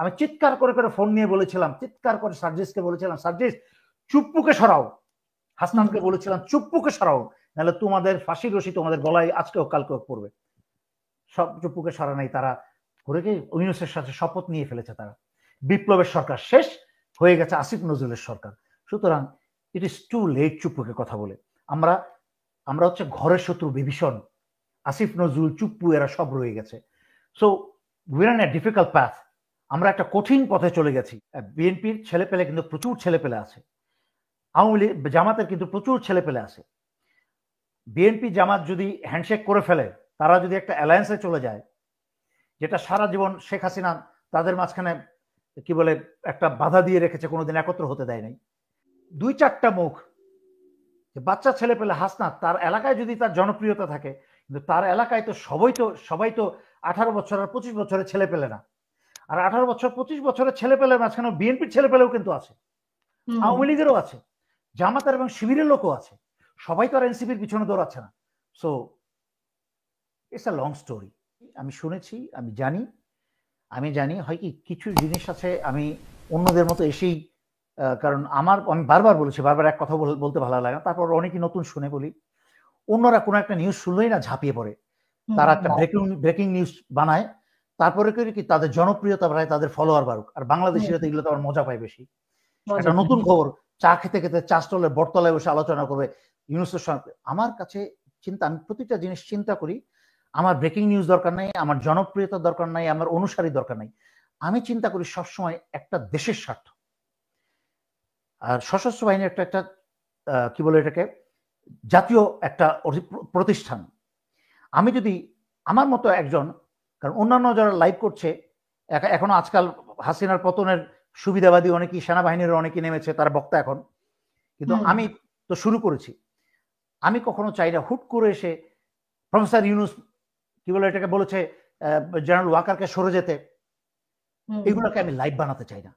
আমি চিৎকার করে করে ফোন নিয়ে বলেছিলাম, চিৎকার করে সার্জিসকে বলেছিলাম, সার্জিস চুপ্পুকে সরাও। হাসনানকে বলেছিলাম চুপ্পুকে সরাও, নাহলে তোমাদের ফাঁসির রশি তোমাদের গলায় আজকেও কালকেও পড়বে। সব চুপ্পুকে সরা নাই, তারা করে কি ইউনূসের সাথে শপথ নিয়ে ফেলেছে। তারা বিপ্লবের সরকার শেষ হয়ে গেছে আসিফ নজরুলের সরকার। সুতরাং ইট ইজ টু লেট চুপ্পুকে কথা বলে। আমরা আমরা হচ্ছে ঘরের শত্রু বিভীষণ, আসিফ নজরুল চুপ্পু এরা সব রয়ে গেছে। So we are in a difficult path. আমরা একটা কঠিন পথে চলে গেছি। বিএনপির ছেলে পেলে কিন্তু প্রচুর ছেলে পেলে আছে, আওয়ামী লীগ জামাতের কিন্তু প্রচুর ছেলে পেলে আছে। বিএনপি জামাত যদি হ্যান্ডশেক করে ফেলে, তারা যদি একটা অ্যালায়েন্সে চলে যায়, যেটা সারা জীবন শেখ হাসিনা তাদের মাঝখানে কি বলে একটা বাধা দিয়ে রেখেছে, কোনোদিন একত্র হতে দেয় নাই। দুই চারটা মুখ, বাচ্চা ছেলে পেলে হাসনাত তার এলাকায় যদি তার জনপ্রিয়তা থাকে, কিন্তু তার এলাকায় তো সবাই তো 18 বছর আর 25 বছরের ছেলে পেলে না। আর 18 বছর 25 বছরের ছেলে পেলে মাঝখানে বিএনপির ছেলে পেলেও কিন্তু আছে, আওয়ামী লীগেরও আছে, জামাতের এবং শিবিরের লোকও আছে। সবাই তো আর এনসিপির পিছনে দৌড়াচ্ছে না। So it's a long story. আমি শুনেছি, আমি জানি হয় কি কিছু জিনিস আছে আমি অন্যদের মতো এসেই, কারণ আমি বারবার বলেছি, বারবার এক কথা বলতে ভালো লাগে না, তারপর অনেকই নতুন শুনে বলি। অন্যরা কোনো একটা নিউজ শুনলেই না ঝাঁপিয়ে পড়ে, তারা একটা ব্রেকিং নিউজ বানায়, তারপরে কি তাদের জনপ্রিয়তা বাড়ায়, তাদের ফলোয়ার বাড়ুক। আর বাংলাদেশিরা তো এগুলো তো আবার মজা পায় বেশি। একটা নতুন খবর চা খেতে খেতে চা স্টলের বটতলায় বসে আলোচনা করবে ইউনূসের সঙ্গে। আমার কাছে আমি প্রতিটা জিনিস চিন্তা করি, আমার ব্রেকিং নিউজ দরকার নাই, আমার জনপ্রিয়তার দরকার নাই, আমার অনুসারী দরকার নাই। আমি চিন্তা করি সবসময় একটা দেশের স্বার্থ। আর সশস্ত্র বাহিনীর একটা কি বলে এটাকে, জাতীয় একটা প্রতিষ্ঠান। আমি যদি আমার মতো একজন, কারণ অন্যান্য যারা লাইভ করছে এখনো আজকাল হাসিনার পতনের সুবিধাবাদী অনেকেই, সেনাবাহিনীর অনেকেই নেমেছে, তারা বক্তা এখন। কিন্তু আমি তো শুরু করেছি। আমি কখনো চাই না হুট করে এসে প্রফেসর ইউনূস কি বলে এটাকে বলেছে জেনারেল ওয়াকারকে সরে যেতে, এগুলোকে আমি লাইভ বানাতে চাই না।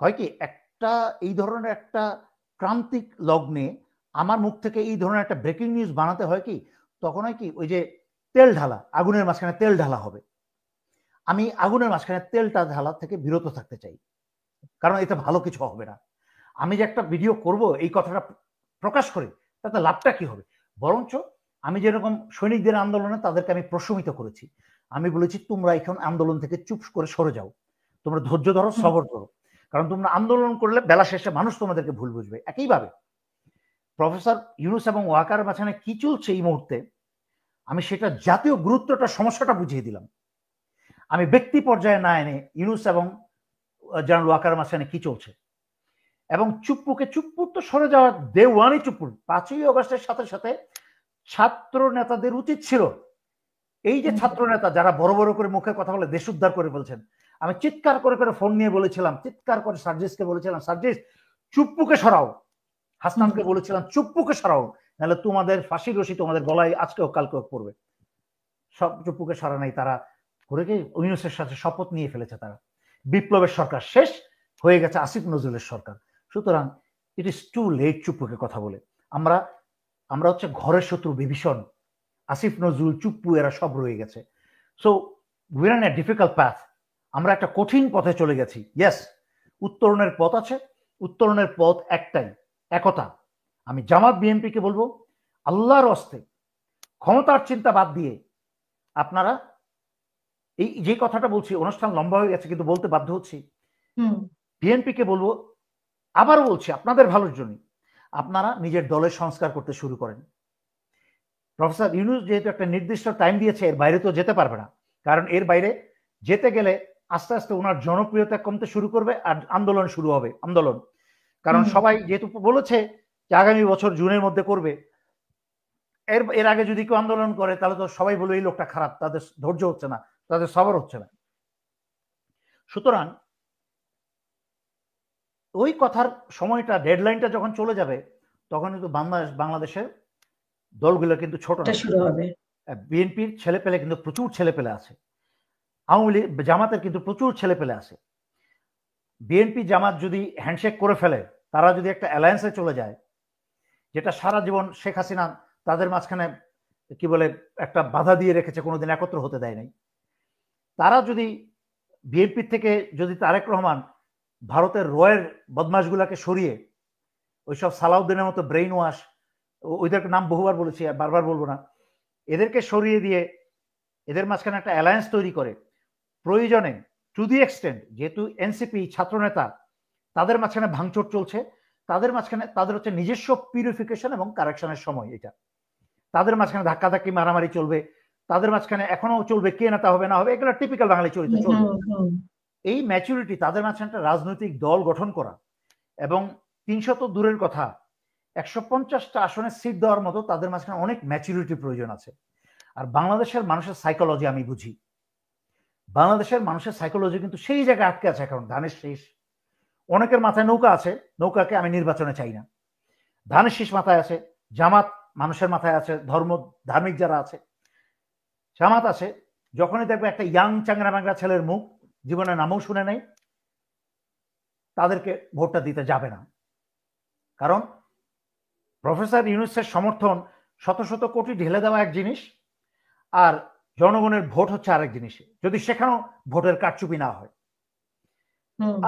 হয় কি একটা এই ধরনের একটা ক্রান্তিক লগ্নে আমার মুখ থেকে এই ধরনের একটা ব্রেকিং নিউজ বানাতে হয় কি, তখন হয় কি ওই যে তেল ঢালা, আগুনের মাঝখানে তেল ঢালা হবে। আমি আগুনের মাঝখানে তেলটা ঢালা থেকে বিরত থাকতে চাই, কারণ এতে ভালো কিছু হবে না। আমি যে একটা ভিডিও করব এই কথাটা প্রকাশ করে তাতে লাভটা কি হবে? বরঞ্চ আমি যেরকম সৈনিকদের আন্দোলনে তাদেরকে আমি প্রশমিত করেছি, আমি বলেছি তোমরা এখন আন্দোলন থেকে চুপ করে সরে যাও, তোমরা ধৈর্য ধরো, সবর করো, কারণ তোমরা আন্দোলন করলে বেলা শেষে মানুষ তোমাদেরকে ভুল বুঝবে। একইভাবে প্রফেসর ইউনূস এবং ওয়াকার মাঝখানে কি চলছে এই মুহূর্তে, আমি সেটা জাতীয় গুরুত্বটা সমস্যাটা বুঝিয়ে দিলাম। আমি ব্যক্তি পর্যায়ে না এনে ইউনূস এবং জেনারেল ওয়াকার মাঝখানে কি চলছে, এবং চুপ্পুর তো সরে যাওয়ার ডে ওয়ানই চুপ্পুর 5ই অগস্টের সাথে সাথে ছাত্র নেতাদের উচিত ছিল, এই যে ছাত্র নেতা যারা বড় বড় করে মুখে কথা বলে দেশ উদ্ধার করে বলছেন, আমি চিৎকার করে করে ফোন নিয়ে বলেছিলাম, চিৎকার করে সার্জিসকে বলেছিলাম, সার্জিস চুপ্পুকে সরাও। হাসনানকে বলেছিলাম চুপ্পুকে সরাও, নাহলে তোমাদের ফাঁসির রশি তোমাদের গলায় আজকেও কালকেও পড়বে। সব চুপ্পুকে সরা নাই, তারা করে কি ইউনূসের সাথে শপথ নিয়ে ফেলেছে। তারা বিপ্লবের সরকার শেষ হয়ে গেছে আসিফ নজরুলের সরকার। সুতরাং ইট ইজ টু লেট চুপ্পুকে কথা বলে। আমরা হচ্ছে ঘরের শত্রু বিভীষণ, আসিফ নজরুল চুপ্পু এরা সব রয়ে গেছে। So we are in a difficult path. আমরা একটা কঠিন পথে চলে গেছি। ইয়েস, উত্তরণের পথ আছে, উত্তরণের পথ একটাই, একতা। আমি জামাত বিএনপিকে বলবো, আল্লাহর হস্তে ক্ষমতার চিন্তা বাদ দিয়ে আপনারা এই যে কথাটা বলছি, অনুষ্ঠান লম্বা হয়ে গেছে কিন্তু বলতে বাধ্য হচ্ছি, বিএনপিকে বলবো, আবার বলছি আপনাদের ভালোর জন্য, আপনারা নিজের দলের সংস্কার করতে শুরু করেন। প্রফেসর ইউনূস যেহেতু একটা নির্দিষ্ট টাইম দিয়েছে, এর বাইরে তো যেতে পারবে না, কারণ এর বাইরে যেতে গেলে আস্তে আস্তে ওনার জনপ্রিয়তা কমতে শুরু করবে আর আন্দোলন শুরু হবে। কারণ সবাই যেহেতু বলেছে যে আগামী বছর জুনের মধ্যে করবে, এর আগে যদি কেউ আন্দোলন করে তাহলে তো সবাই বলবে এই লোকটা খারাপ, তাদের ধৈর্য হচ্ছে না, তাদের সবর হচ্ছে না। সুতরাং ওই কথার সময়টা, ডেডলাইনটা যখন চলে যাবে, তখন কিন্তু বাংলাদেশের দলগুলো কিন্তু ছোট না শুরু হবে। বিএনপির ছেলে পেলে কিন্তু প্রচুর ছেলে পেলে আছে, আওয়ামী লীগ জামাতের কিন্তু প্রচুর ছেলে পেলে আছে। বিএনপি জামাত যদি হ্যান্ডশেক করে ফেলে, তারা যদি একটা অ্যালায়েন্সে চলে যায়, যেটা সারা জীবন শেখ হাসিনা তাদের মাঝখানে কি বলে একটা বাধা দিয়ে রেখেছে, কোনোদিন একত্র হতে দেয় নাই, তারা যদি বিএনপি থেকে যদি তারেক রহমান ভারতের রয়ের বদমাশগুলাকে সরিয়ে ওইসব সালাউদ্দিনের মতো ব্রেইন ওয়াশ, ওইদেরকে নাম বহুবার বলেছি আর বারবার বলবো না, এদেরকে সরিয়ে দিয়ে এদের মাঝখানে একটা অ্যালায়েন্স তৈরি করে প্রয়োজনে টু দি এক্সটেন্ট, যেহেতু এনসিপি ছাত্রনেতা, তাদের মাঝখানে ভাঙচুর চলছে, তাদের মাঝখানে তাদের হচ্ছে নিজস্ব পিউরিফিকেশন এবং কারেকশনের সময়, এটা তাদের মাঝখানে ধাক্কাধাক্কি মারামারি চলবে, তাদের মাঝখানে এখনো চলবে কে নেতা হবে না হবে, এগুলো টিপিক্যাল বাঙালি চরিত্র চলবে। এই ম্যাচুরিটি, তাদের মাঝখানে একটা রাজনৈতিক দল গঠন করা এবং 300 তো দূরের কথা 150টা আসনে সিট দেওয়ার মতো তাদের মাঝখানে অনেক ম্যাচুরিটি প্রয়োজন আছে। আর বাংলাদেশের মানুষের সাইকোলজি আমি বুঝি, বাংলাদেশের মানুষের সাইকোলজি কিন্তু সেই জায়গায় আটকে আছে। এখন ধানের শীষ, অনেকের মাথায় নৌকা আছে, নৌকাকে আমি নির্বাচনে চাই না। ধানের শীষ মাথায় আছে, জামাত মানুষের মাথায় আছে, ধার্মিক যারা আছে জামাত আছে, যখনই দেখবে একটা ইয়াং চাংরা মাংরা ছেলের মুখ, জীবনে নামও শুনে নেই, তাদেরকে ভোটটা দিতে যাবে না। কারণ প্রফেসর ইউনূসের সমর্থন শত শত কোটি ঢেলে দেওয়া এক জিনিস, আর জনগণের ভোট হচ্ছে আরেক জিনিস, যদি সেখানেও ভোটের কারচুপি না হয়।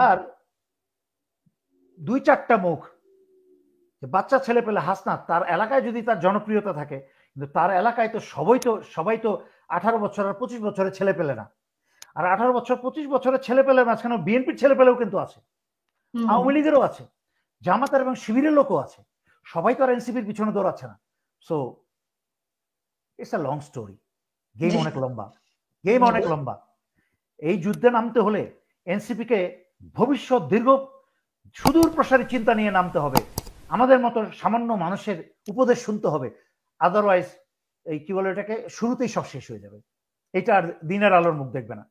আর 2-4টা মুখ, বাচ্চা ছেলে পেলে হাসনাত, তার এলাকায় যদি তার জনপ্রিয়তা থাকে, কিন্তু তার এলাকায় তো সবাই তো 18 বছর আর 25 বছরের ছেলে পেলে না। আর 18 বছর 25 বছরের ছেলে পেলে মাঝখানে বিএনপির ছেলে পেলেও কিন্তু আছে, আওয়ামী লীগেরও আছে, জামাতের এবং শিবিরের লোকও আছে, সবাই তো আর এনসিপির পিছনে দৌড়াচ্ছে না। So it's a long story, game অনেক লম্বা। এই যুদ্ধে নামতে হলে এনসিপিকে ভবিষ্যৎ সুদূর প্রসারী চিন্তা নিয়ে নামতে হবে, আমাদের মতো সামান্য মানুষের উপদেশ শুনতে হবে, আদারওয়াইজ এই কি বলে এটাকে, শুরুতেই সব শেষ হয়ে যাবে, এটা আর দিনের আলোর মুখ দেখবে না।